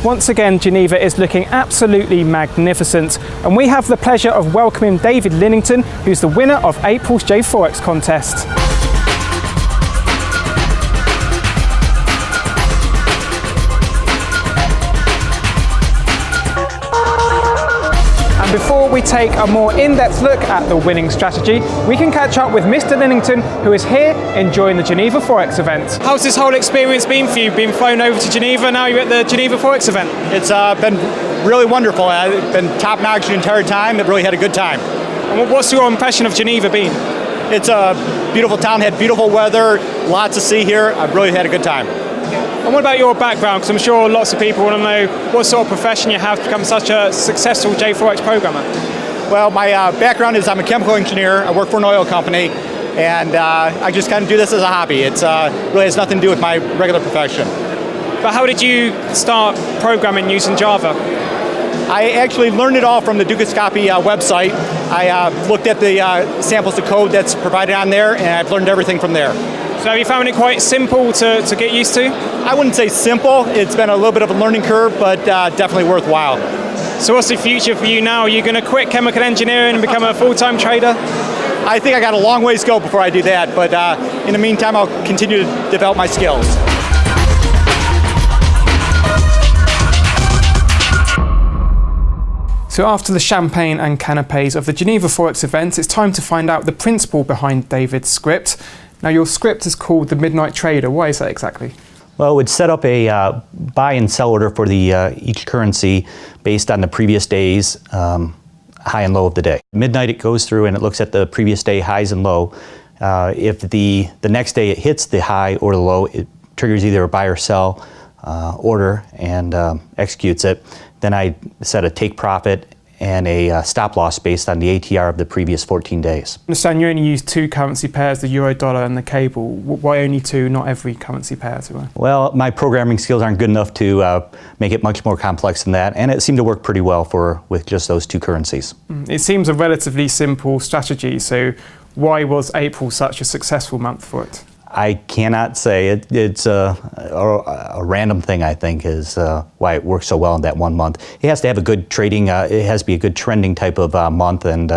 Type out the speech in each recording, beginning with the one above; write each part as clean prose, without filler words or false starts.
Once again, Geneva is looking absolutely magnificent, and we have the pleasure of welcoming David Linnington, who's the winner of April's J4X contest. Before we take a more in-depth look at the winning strategy, we can catch up with Mr. Linnington, who is here enjoying the Geneva Forex event. How's this whole experience been for you? Being flown over to Geneva, now you're at the Geneva Forex event. It's been really wonderful. It's been top-notch the entire time. I've really had a good time. And what's your impression of Geneva been? It's a beautiful town, had beautiful weather, lots to see here. I've really had a good time. And what about your background? Because I'm sure lots of people want to know what sort of profession you have to become such a successful J4X programmer. Well, my background is I'm a chemical engineer. I work for an oil company, and I just kind of do this as a hobby. It really has nothing to do with my regular profession. But how did you start programming using Java? I actually learned it all from the Dukascopy website. I looked at the samples of code that's provided on there, and I've learned everything from there. So have you found it quite simple to get used to? I wouldn't say simple. It's been a little bit of a learning curve, but definitely worthwhile. So what's the future for you now? Are you going to quit chemical engineering and become a full-time trader? I think I got a long ways to go before I do that, but in the meantime, I'll continue to develop my skills. So after the champagne and canapes of the Geneva Forex event, it's time to find out the principle behind David's script. Now, your script is called the Midnight Trader. Why is that exactly? Well, it would set up a buy and sell order for the each currency based on the previous day's high and low of the day. Midnight, it goes through and it looks at the previous day highs and low. If the next day it hits the high or the low, it triggers either a buy or sell order and executes it. Then I set a take profit and a stop loss based on the ATR of the previous 14 days. I understand you only use two currency pairs, the euro dollar and the cable. Why only two, not every currency pair? Well, my programming skills aren't good enough to make it much more complex than that, and it seemed to work pretty well with just those two currencies. It seems a relatively simple strategy, so why was April such a successful month for it? I cannot say. It's a random thing, I think, is why it works so well in that 1 month. It has to have a good trading, it has to be a good trending type of month, and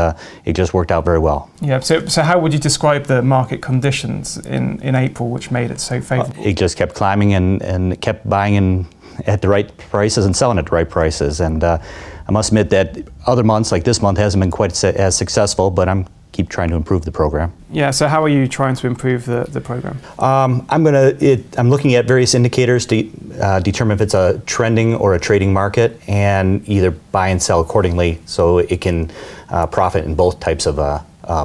it just worked out very well. Yeah, so how would you describe the market conditions in April which made it so favorable? It just kept climbing and kept buying at the right prices and selling at the right prices. And I must admit that other months, like this month, hasn't been quite as successful, but I'm keep trying to improve the program. Yeah, so how are you trying to improve the program? I'm looking at various indicators to determine if it's a trending or a trading market, and either buy and sell accordingly so it can profit in both types of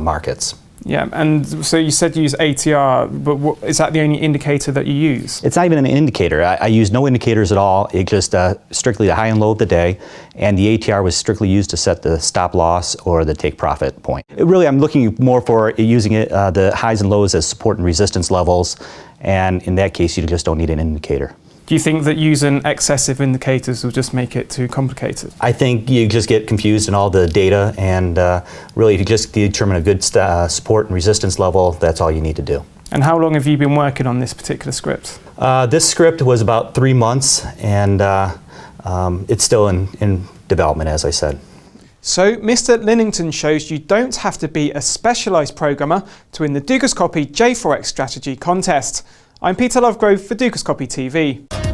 markets. Yeah, and so you said you use ATR, but is that the only indicator that you use? It's not even an indicator. I use no indicators at all. It just strictly the high and low of the day, and the ATR was strictly used to set the stop loss or the take profit point. I'm looking more for using the highs and lows as support and resistance levels, and in that case, you just don't need an indicator. Do you think that using excessive indicators will just make it too complicated? I think you just get confused in all the data, and really if you just determine a good support and resistance level, that's all you need to do. And how long have you been working on this particular script? This script was about 3 months, and it's still in development, as I said. So Mr. Linnington shows you don't have to be a specialised programmer to win the Dukascopy J4X strategy contest. I'm Peter Lovegrove for Dukascopy TV.